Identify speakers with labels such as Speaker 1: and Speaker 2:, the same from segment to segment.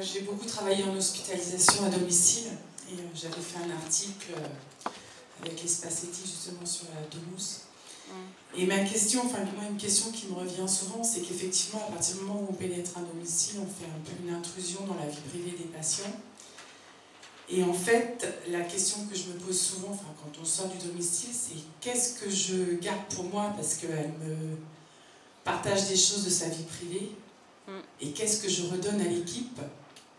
Speaker 1: j'ai beaucoup travaillé en hospitalisation à domicile et j'avais fait un article avec l'espace éthique justement sur la Domus. Et ma question, enfin moi une question qui me revient souvent, c'est qu'effectivement à partir du moment où on pénètre un domicile, on fait un peu une intrusion dans la vie privée des patients. Et en fait, la question que je me pose souvent, enfin quand on sort du domicile, c'est qu'est-ce que je garde pour moi parce qu'elle me partage des choses de sa vie privée, et qu'est-ce que je redonne à l'équipe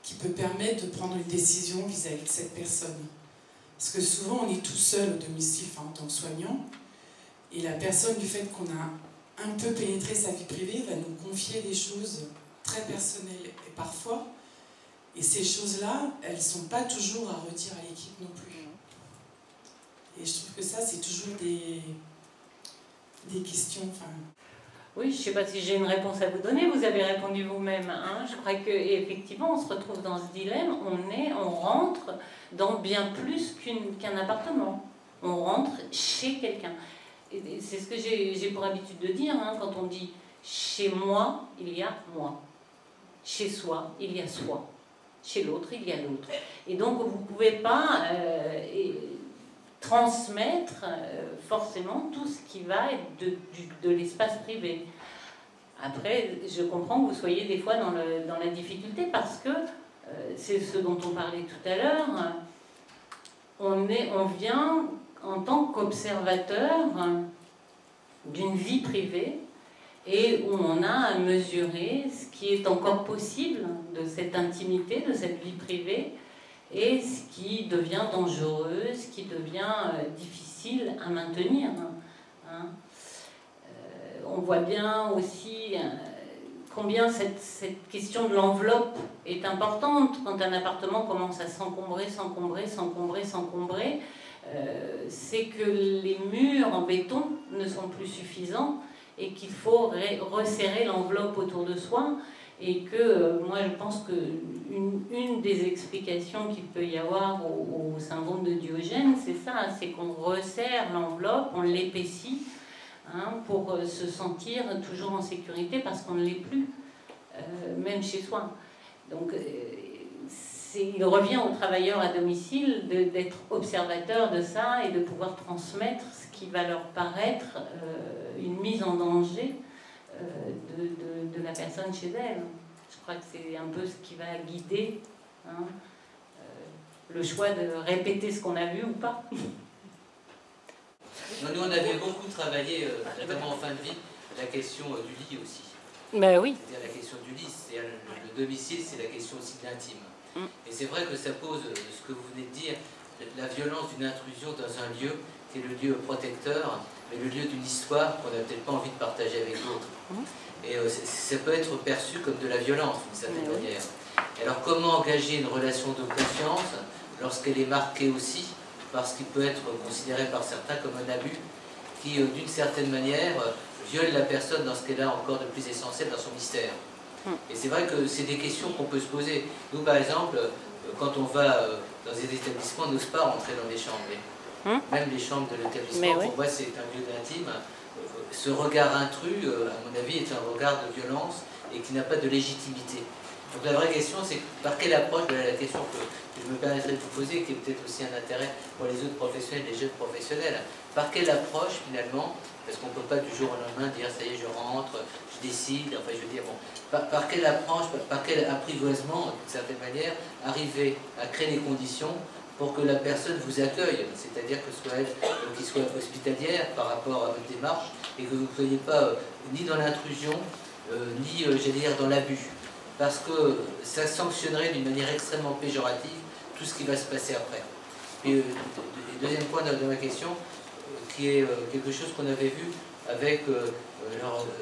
Speaker 1: qui peut permettre de prendre une décision vis-à-vis de cette personne. Parce que souvent on est tout seul au domicile, enfin, en tant que soignant, et la personne, du fait qu'on a un peu pénétré sa vie privée, va nous confier des choses très personnelles. Et parfois, et ces choses-là, elles ne sont pas toujours à redire à l'équipe non plus. Et je trouve que ça, c'est toujours des questions. Enfin...
Speaker 2: Oui, je ne sais pas si j'ai une réponse à vous donner, vous avez répondu vous-même. Hein. Je crois qu'effectivement, on se retrouve dans ce dilemme, on rentre dans bien plus qu'un appartement. On rentre chez quelqu'un. Et c'est ce que j'ai pour habitude de dire, hein, quand on dit « chez moi, il y a moi ». Chez soi, il y a soi. Chez l'autre, il y a l'autre. Et donc, vous ne pouvez pas transmettre forcément tout ce qui va être de l'espace privé. Après, je comprends que vous soyez des fois dans la difficulté parce que c'est ce dont on parlait tout à l'heure. On vient en tant qu'observateur d'une vie privée et où on a à mesurer ce qui est encore possible de cette intimité, de cette vie privée, et ce qui devient dangereux, ce qui devient difficile à maintenir. Hein. On voit bien aussi combien cette question de l'enveloppe est importante quand un appartement commence à s'encombrer, c'est que les murs en béton ne sont plus suffisants et qu'il faut resserrer l'enveloppe autour de soi. Et que moi je pense qu'une des explications qu'il peut y avoir au syndrome de Diogène, c'est ça, c'est qu'on resserre l'enveloppe, on l'épaissit, hein, pour se sentir toujours en sécurité parce qu'on ne l'est plus, même chez soi. Donc il revient aux travailleurs à domicile d'être observateurs de ça et de pouvoir transmettre ce qui va leur paraître une mise en danger de la personne chez elle. Je crois que c'est un peu ce qui va guider, hein, le choix de répéter ce qu'on a vu ou pas.
Speaker 3: Nous, on avait beaucoup travaillé, notamment en fin de vie, la question du lit aussi.
Speaker 2: Ben oui.
Speaker 3: C'est-à-dire la question du lit, c'est-à-dire le domicile, c'est la question aussi de l'intime. Et c'est vrai que ça pose ce que vous venez de dire, la violence d'une intrusion dans un lieu qui est le lieu protecteur, mais le lieu d'une histoire qu'on n'a peut-être pas envie de partager avec d'autres. Et ça peut être perçu comme de la violence, d'une certaine manière. Alors comment engager une relation de confiance lorsqu'elle est marquée aussi par ce qui peut être considéré par certains comme un abus, qui d'une certaine manière viole la personne dans ce qu'elle a encore de plus essentiel dans son mystère. Et c'est vrai que c'est des questions qu'on peut se poser. Nous par exemple, quand on va dans des établissements, on n'ose pas rentrer dans les chambres. Même les chambres de l'établissement, pour moi c'est un lieu d'intime. Ce regard intrus, à mon avis, est un regard de violence et qui n'a pas de légitimité. Donc la vraie question, c'est par quelle approche, la question que je me permettrai de vous poser, qui est peut-être aussi un intérêt pour les autres professionnels, les jeunes professionnels, par quelle approche finalement, parce qu'on ne peut pas du jour au lendemain dire ça y est, je rentre, je décide, enfin je veux dire, bon, par quelle approche, par quel apprivoisement, d'une certaine manière, arriver à créer les conditions pour que la personne vous accueille, c'est-à-dire que ce soit elle qui soit hospitalière par rapport à votre démarche, et que vous ne soyez pas ni dans l'intrusion, ni, j'allais dire, dans l'abus. Parce que ça sanctionnerait d'une manière extrêmement péjorative tout ce qui va se passer après. Et deuxième point de ma question, qui est quelque chose qu'on avait vu avec,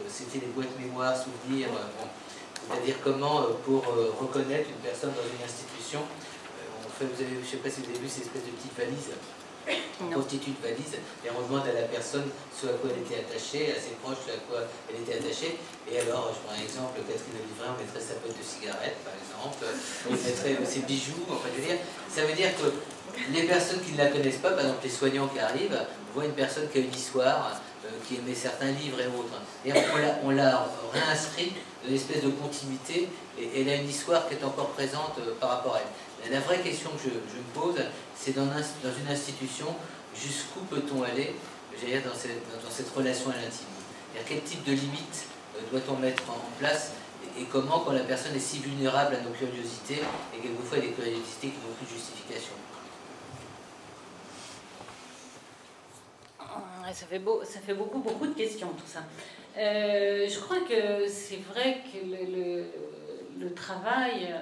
Speaker 3: c'était les boîtes mémoire, souvenirs, c'est-à-dire comment, pour reconnaître une personne dans une institution, je ne sais pas si vous avez vu ces espèces de petites valises, on constitue une valise et on demande à la personne ce à quoi elle était attachée, à ses proches ce à quoi elle était attachée. Et alors, je prends un exemple, Catherine Olivrin, on mettrait sa boîte de cigarettes, par exemple, on mettrait ses bijoux, enfin, je veux dire, ça veut dire que les personnes qui ne la connaissent pas, par exemple les soignants qui arrivent, voient une personne qui a une histoire, qui aimait certains livres et autres. Et on l'a réinscrit d'une espèce de continuité, et elle a une histoire qui est encore présente par rapport à elle. La vraie question que je me pose, c'est dans une institution, jusqu'où peut-on aller, j'allais dire, dans cette relation à l'intime? Quel type de limites doit-on mettre en place, et comment, quand la personne est si vulnérable à nos curiosités, et quelquefois des curiosités qui n'ont plus de justification?
Speaker 2: Ça fait beaucoup de questions, tout ça. Je crois que c'est vrai que le travail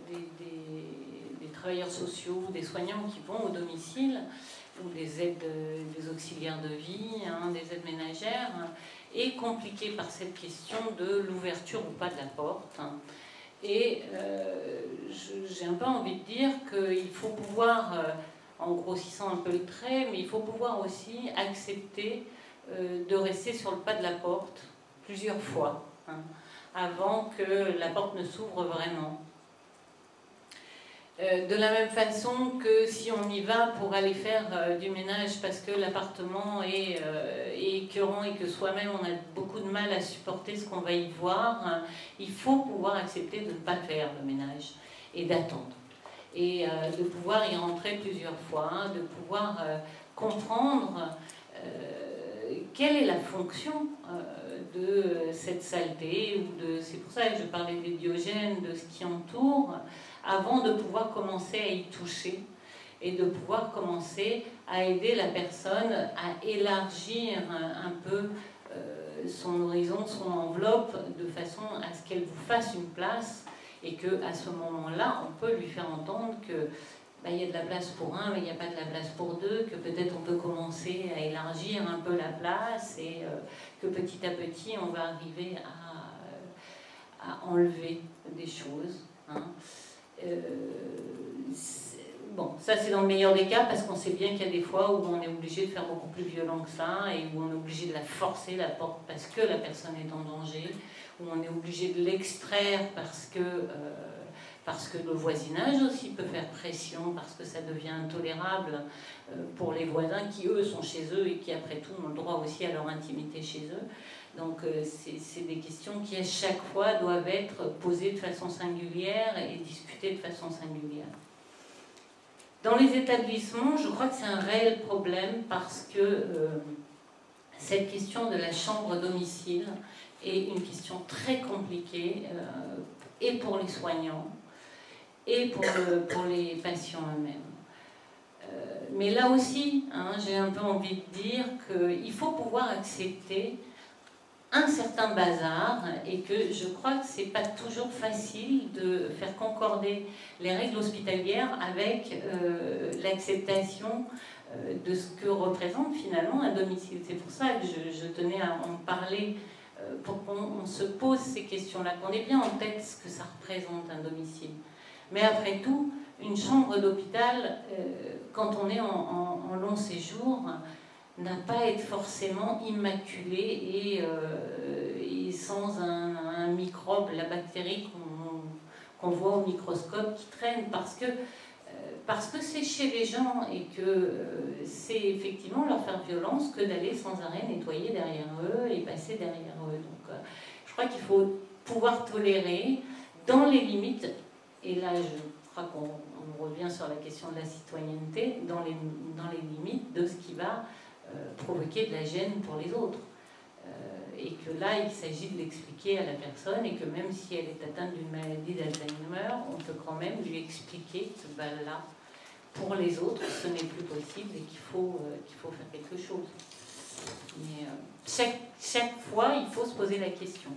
Speaker 2: des travailleurs sociaux, des soignants qui vont au domicile, ou des auxiliaires de vie, des aides ménagères, est compliqué par cette question de l'ouverture ou pas de la porte. Et j'ai un peu envie de dire qu'il faut pouvoir, en grossissant un peu le trait, mais il faut pouvoir aussi accepter de rester sur le pas de la porte plusieurs fois, avant que la porte ne s'ouvre vraiment. De la même façon que si on y va pour aller faire du ménage parce que l'appartement est écœurant et que soi-même on a beaucoup de mal à supporter ce qu'on va y voir, il faut pouvoir accepter de ne pas faire le ménage et d'attendre. Et de pouvoir y rentrer plusieurs fois, de pouvoir comprendre quelle est la fonction de cette saleté, c'est pour ça que je parlais des Diogènes, de ce qui entoure, avant de pouvoir commencer à y toucher et de pouvoir commencer à aider la personne à élargir un peu son horizon, son enveloppe, de façon à ce qu'elle vous fasse une place et qu'à ce moment-là, on peut lui faire entendre que il y a de la place pour un, mais il n'y a pas de la place pour deux, que peut-être on peut commencer à élargir un peu la place et que petit à petit, on va arriver à enlever des choses. Bon, ça c'est dans le meilleur des cas parce qu'on sait bien qu'il y a des fois où on est obligé de faire beaucoup plus violent que ça et où on est obligé de la forcer, la porte, parce que la personne est en danger, où on est obligé de l'extraire parce que le voisinage aussi peut faire pression, parce que ça devient intolérable pour les voisins qui, eux, sont chez eux et qui, après tout, ont le droit aussi à leur intimité chez eux. Donc, c'est des questions qui, à chaque fois, doivent être posées de façon singulière et discutées de façon singulière. Dans les établissements, je crois que c'est un réel problème parce que cette question de la chambre domicile est une question très compliquée et pour les soignants et pour les patients eux-mêmes. Mais là aussi, j'ai un peu envie de dire qu'il faut pouvoir accepter un certain bazar et que je crois que c'est pas toujours facile de faire concorder les règles hospitalières avec l'acceptation de ce que représente finalement un domicile. C'est pour ça que je tenais à en parler pour qu'on se pose ces questions-là, qu'on ait bien en tête ce que ça représente un domicile. Mais après tout, une chambre d'hôpital, quand on est en long séjour, n'a pas à être forcément immaculé et sans un microbe, la bactérie qu'on voit au microscope qui traîne, parce que c'est chez les gens et que c'est effectivement leur faire violence que d'aller sans arrêt nettoyer derrière eux et passer derrière eux. Donc je crois qu'il faut pouvoir tolérer dans les limites, et là je crois qu'on revient sur la question de la citoyenneté, dans les limites de ce qui va provoquer de la gêne pour les autres. Et que là, il s'agit de l'expliquer à la personne et que même si elle est atteinte d'une maladie d'Alzheimer, on peut quand même lui expliquer que là, pour les autres, ce n'est plus possible et qu'il faut faire quelque chose. Mais chaque fois, il faut se poser la question.